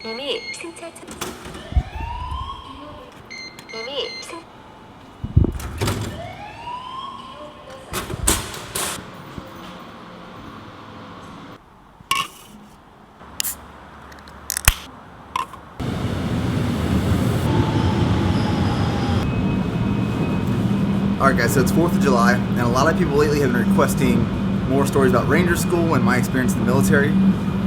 이미 승차 이미 승 Alright guys, so it's 4th of July, and a lot of people lately have been requesting more stories about Ranger School and my experience in the military.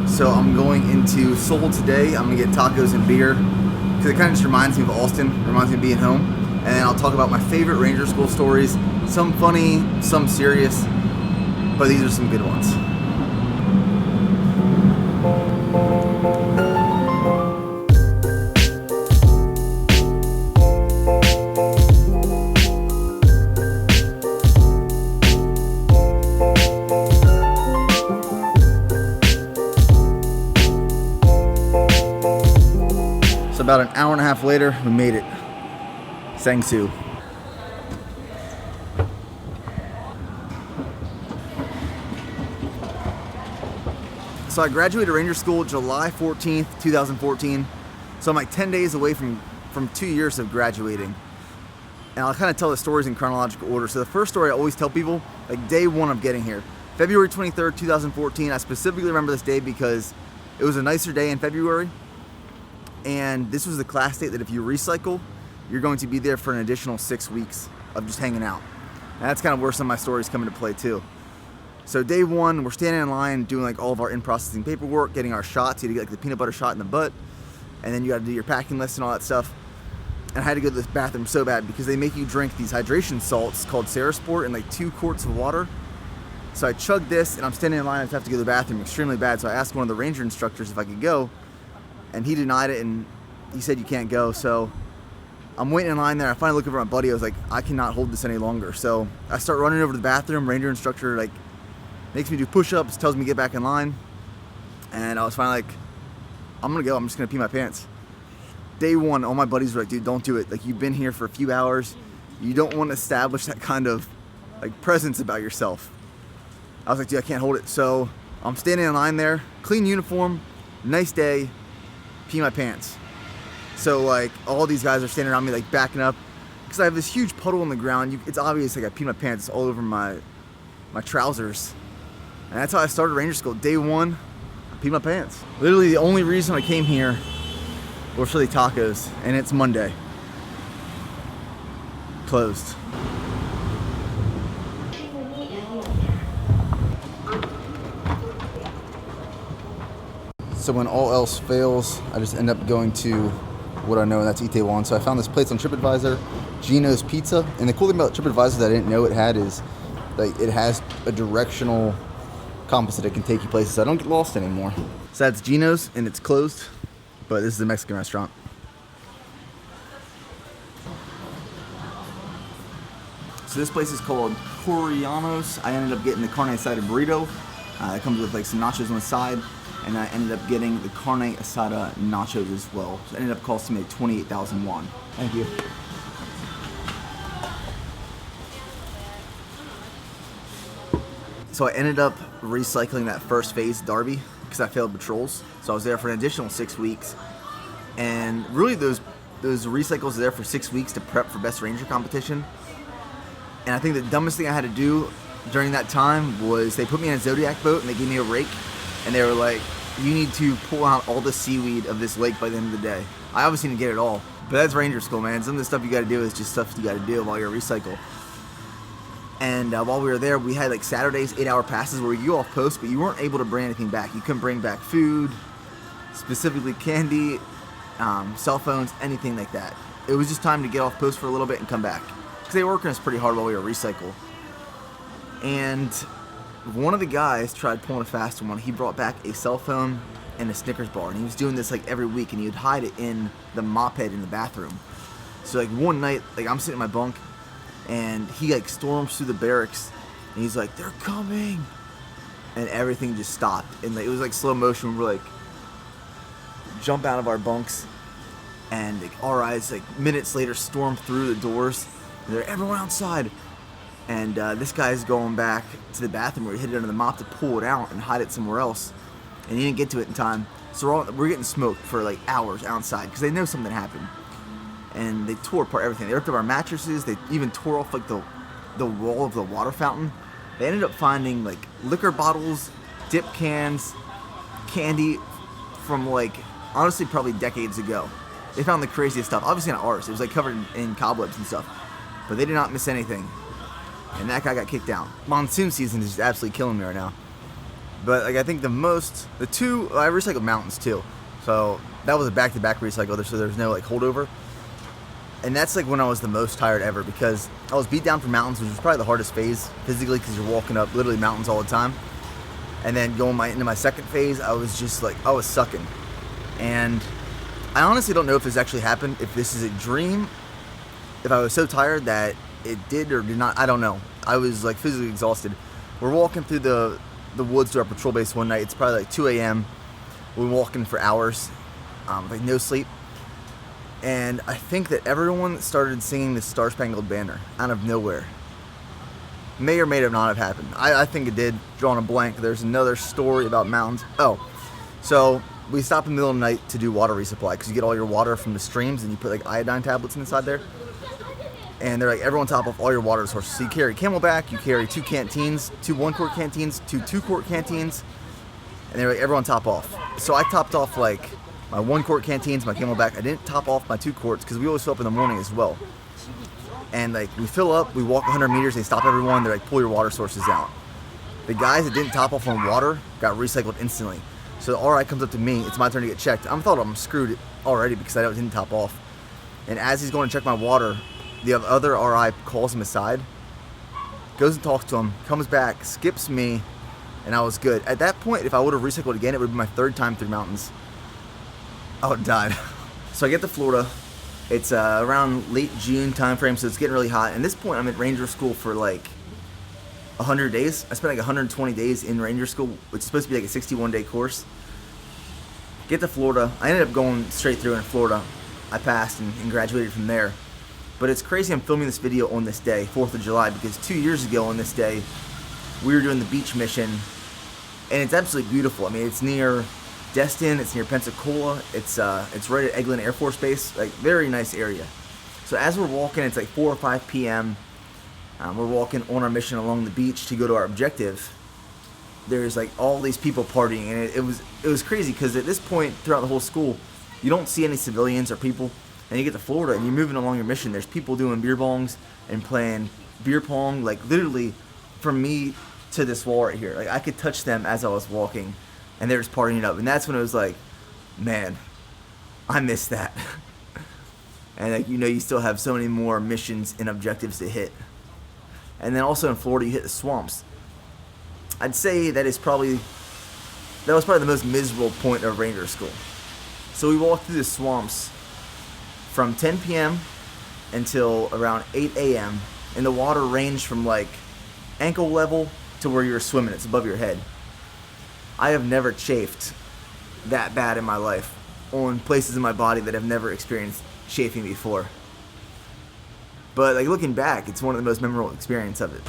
So I'm going into Seoul today. I'm going to get tacos and beer, because it kind of just reminds me of Austin, reminds me of being home. And then I'll talk about my favorite Ranger School stories, some funny, some serious, but these are some good ones. So about an hour and a half later, we made it. Sangsu. So I graduated Ranger School July 14th, 2014. So I'm like 10 days away from 2 years of graduating. And I'll kind of tell the stories in chronological order. So the first story I always tell people, like day one of getting here. February 23rd, 2014. I specifically remember this day because it was a nicer day in February. And this was the class date that if you recycle, you're going to be there for an additional 6 weeks of just hanging out. And that's kind of where some of my stories come into play too. So day one, we're standing in line doing like all of our in-processing paperwork, getting our shots. You had to get like the peanut butter shot in the butt, and then you got to do your packing list and all that stuff. And I had to go to the bathroom so bad because they make you drink these hydration salts called Sport in like 2 quarts of water. So I chugged this, and I'm standing in line. I just have to go to the bathroom extremely bad. So I asked one of the ranger instructors if I could go, and he denied it, and he said you can't go. So I'm waiting in line there. I finally look over at my buddy. I was like, I cannot hold this any longer. So I start running over to the bathroom. Ranger instructor like makes me do push-ups, tells me to get back in line, and I was finally like, I'm gonna go. I'm just gonna pee my pants. Day one, all my buddies were like, dude, don't do it. Like, you've been here for a few hours. You don't want to establish that kind of like presence about yourself. I was like, dude, I can't hold it. So I'm standing in line there, clean uniform, nice day, pee my pants. So like all these guys are standing around me like backing up because I have this huge puddle on the ground. It's obvious like I peed my pants all over my trousers. And that's how I started Ranger School. Day one, I peed my pants. Literally the only reason I came here was for the tacos, and it's Monday. Closed. So when all else fails, I just end up going to what I know, and that's Itaewon. So I found this place on TripAdvisor, Gino's Pizza. And the cool thing about TripAdvisor that I didn't know it had is like it has a directional compass that it can take you places. So I don't get lost anymore. So that's Gino's, and it's closed, but this is a Mexican restaurant. So this place is called Corianos. I ended up getting the carne asada burrito. It comes with like some nachos on the side, and I ended up getting the carne asada nachos as well. So it ended up costing me 28,000 won. Thank you. So I ended up recycling that first phase Derby because I failed patrols. So I was there for an additional 6 weeks. And really those recycles are there for 6 weeks to prep for Best Ranger competition. And I think the dumbest thing I had to do during that time was they put me in a Zodiac boat and they gave me a rake. And they were like, you need to pull out all the seaweed of this lake by the end of the day. I obviously didn't get it all. But that's Ranger School, man. Some of the stuff you got to do is just stuff you got to do while you're recycle. And while we were there, we had like Saturdays 8-hour passes where we could go off post, but you weren't able to bring anything back. You couldn't bring back food, specifically candy, cell phones, anything like that. It was just time to get off post for a little bit and come back. Because they were working us pretty hard while we were recycle. And one of the guys tried pulling a fast one. He brought back a cell phone and a Snickers bar. And he was doing this like every week, and he would hide it in the mop head in the bathroom. So like one night, like I'm sitting in my bunk, and he like storms through the barracks, and he's like, they're coming, and everything just stopped, and like, it was like slow motion. We're like jump out of our bunks, and like, our eyes like minutes later storm through the doors, and they're everyone outside, and this guy's going back to the bathroom where he hid it under the mop to pull it out and hide it somewhere else, and he didn't get to it in time. So we're getting smoked for like hours outside because they know something happened. And they tore apart everything. They ripped up our mattresses. They even tore off like the wall of the water fountain. They ended up finding like liquor bottles, dip cans, candy from like, honestly, probably decades ago. They found the craziest stuff. Obviously not ours. It was like covered in cobwebs and stuff. But they did not miss anything. And that guy got kicked out. Monsoon season is just absolutely killing me right now. But like I think I recycled mountains too. So that was a back-to-back recycle, so there's no like holdover. And that's like when I was the most tired ever because I was beat down for mountains, which was probably the hardest phase physically because you're walking up literally mountains all the time. And then going into my second phase, I was just like, I was sucking. And I honestly don't know if this actually happened, if this is a dream, if I was so tired that it did or did not, I don't know. I was like physically exhausted. We're walking through the woods to our patrol base one night. It's probably like 2 a.m. We're walking for hours, like no sleep. And I think that everyone started singing the Star Spangled Banner out of nowhere. May or may not have happened. I think it did. Drawing a blank. There's another story about mountains. Oh, so we stopped in the middle of the night to do water resupply because you get all your water from the streams and you put like iodine tablets inside there. And they're like, everyone top off all your water sources. So you carry Camelback, you carry 2 canteens, 2 1-quart canteens, 2 2-quart canteens, and they're like, everyone top off. So I topped off like my 1-quart canteens, my Camelback. I didn't top off my 2 quarts because we always fill up in the morning as well. And like we fill up, we walk 100 meters, they stop everyone, they're like, pull your water sources out. The guys that didn't top off on water got recycled instantly. So the RI comes up to me, it's my turn to get checked. I thought I'm screwed already because I didn't top off. And as he's going to check my water, the other RI calls him aside, goes and talks to him, comes back, skips me, and I was good. At that point, if I would have recycled again, it would be my 3rd time through mountains. I would have died. So I get to Florida. It's around late June time frame, so it's getting really hot. And at this point, I'm at Ranger School for like 100 days. I spent like 120 days in Ranger School, which is supposed to be like a 61-day course. Get to Florida. I ended up going straight through in Florida. I passed and graduated from there. But it's crazy I'm filming this video on this day, 4th of July, because 2 years ago on this day, we were doing the beach mission, and it's absolutely beautiful. I mean, it's near Destin, it's near Pensacola, it's right at Eglin Air Force Base, like, very nice area. So as we're walking, it's like 4 or 5 p.m., we're walking on our mission along the beach to go to our objective. There's like all these people partying, and it was crazy, because at this point, throughout the whole school, you don't see any civilians or people. And you get to Florida and you're moving along your mission. There's people doing beer bongs and playing beer pong, like literally from me to this wall right here. Like I could touch them as I was walking, and they're just partying up. And that's when it was like, man, I miss that. And like, you know, you still have so many more missions and objectives to hit. And then also in Florida, you hit the swamps. I'd say that was probably the most miserable point of Ranger School. So we walked through the swamps from 10 p.m. until around 8 a.m. and the water ranged from like ankle level to where you're swimming. It's above your head. I have never chafed that bad in my life on places in my body that have never experienced chafing before. But like looking back, it's one of the most memorable experiences of it.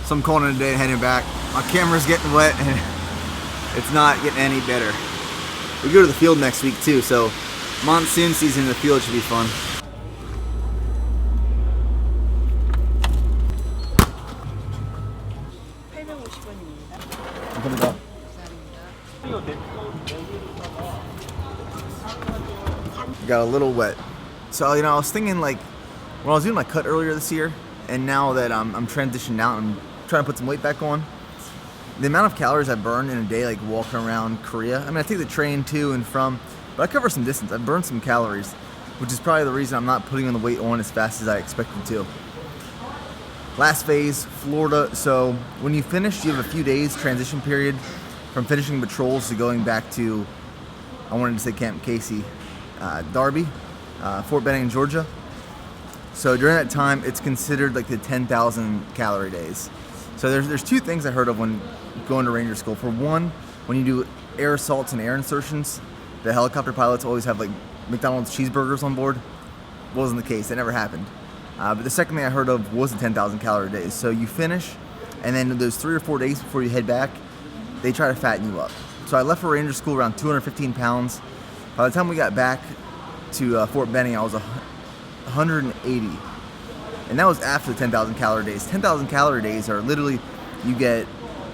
So I'm calling it a day and heading back. My camera's getting wet and it's not getting any better. We go to the field next week too, so monsoon season in the field should be fun. Got a little wet. So, you know, I was thinking like, when I was doing my cut earlier this year, and now that I'm transitioning out and trying to put some weight back on, the amount of calories I burn in a day, like walking around Korea. I mean, I take the train to and from, but I cover some distance. I burn some calories, which is probably the reason I'm not putting on the weight on as fast as I expected to. Last phase, Florida. So when you finish, you have a few days transition period from finishing patrols to going back to, I wanted to say Camp Casey, Darby, Fort Benning, Georgia. So during that time, it's considered like the 10,000 calorie days. So there's 2 things I heard of when going to Ranger School. For one, when you do air assaults and air insertions, the helicopter pilots always have like McDonald's cheeseburgers on board. Wasn't the case. That never happened. But the second thing I heard of was the 10,000 calorie days. So you finish, and then those 3 or 4 days before you head back, they try to fatten you up. So I left for Ranger School around 215 pounds. By the time we got back to Fort Benning, I was 180. And that was after the 10,000 calorie days. 10,000 calorie days are literally, you get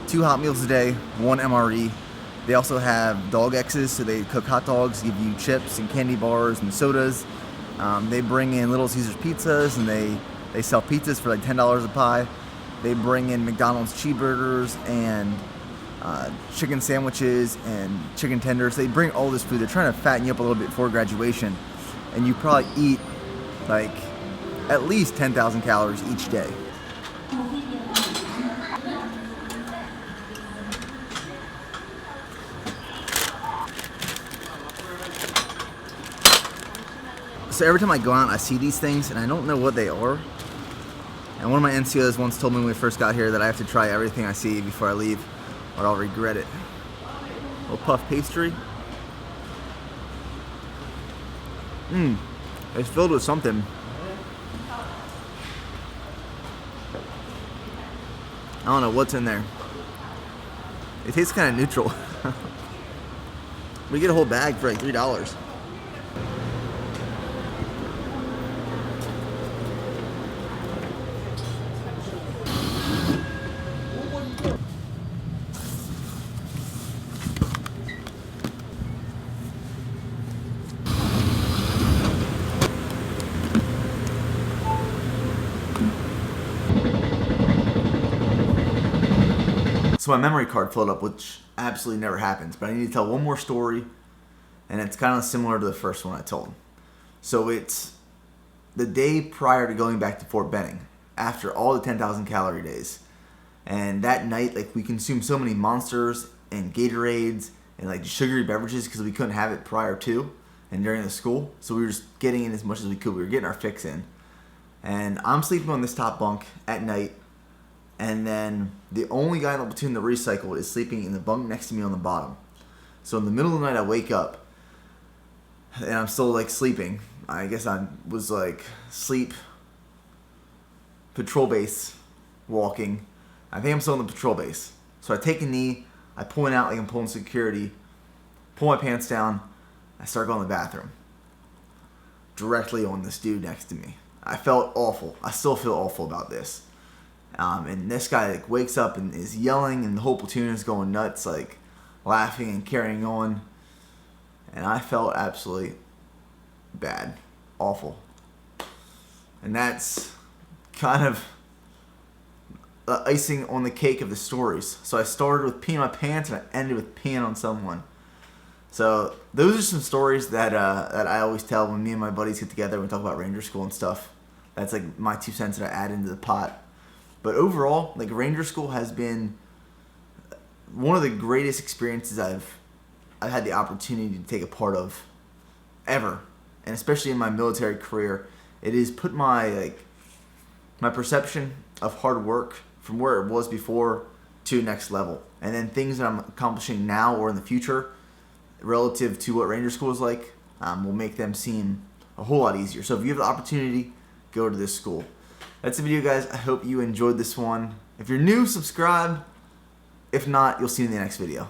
2 hot meals a day, 1 MRE. They also have dog X's, so they cook hot dogs, give you chips and candy bars and sodas. They bring in Little Caesars pizzas, and they sell pizzas for like $10 a pie. They bring in McDonald's cheeseburgers and chicken sandwiches and chicken tenders. They bring all this food. They're trying to fatten you up a little bit before graduation, and you probably eat like at least 10,000 calories each day. So every time I go out, I see these things, and I don't know what they are. And one of my NCOs once told me when we first got here that I have to try everything I see before I leave, or I'll regret it. A little puff pastry. It's filled with something. I don't know what's in there. It tastes kind of neutral. We get a whole bag for like $3. So my memory card filled up, which absolutely never happens. But I need to tell one more story, and it's kind of similar to the first one I told. So it's the day prior to going back to Fort Benning, after all the 10,000 calorie days. And that night, like, we consumed so many Monsters and Gatorades and like sugary beverages because we couldn't have it prior to and during the school. So we were just getting in as much as we could. We were getting our fix in. And I'm sleeping on this top bunk at night. And then the only guy in the platoon that recycled is sleeping in the bunk next to me on the bottom. So in the middle of the night, I wake up, and I'm still like sleeping. I guess I was like sleep patrol base walking. I think I'm still in the patrol base. So I take a knee, I point out like I'm pulling security, pull my pants down, I start going to the bathroom. Directly on this dude next to me. I felt awful. I still feel awful about this. And this guy like wakes up and is yelling, and the whole platoon is going nuts, like laughing and carrying on. And I felt absolutely bad, awful. And that's kind of the icing on the cake of the stories. So I started with peeing my pants, and I ended with peeing on someone. So those are some stories that I always tell when me and my buddies get together and we talk about Ranger School and stuff. That's like my 2 cents that I add into the pot. But overall, like, Ranger School has been one of the greatest experiences I've had the opportunity to take a part of ever, and especially in my military career. It has put my perception of hard work from where it was before to next level, and then things that I'm accomplishing now or in the future relative to what Ranger School is like will make them seem a whole lot easier. So if you have the opportunity, go to this school. That's the video, guys. I hope you enjoyed this one. If you're new, subscribe. If not, you'll see you in the next video.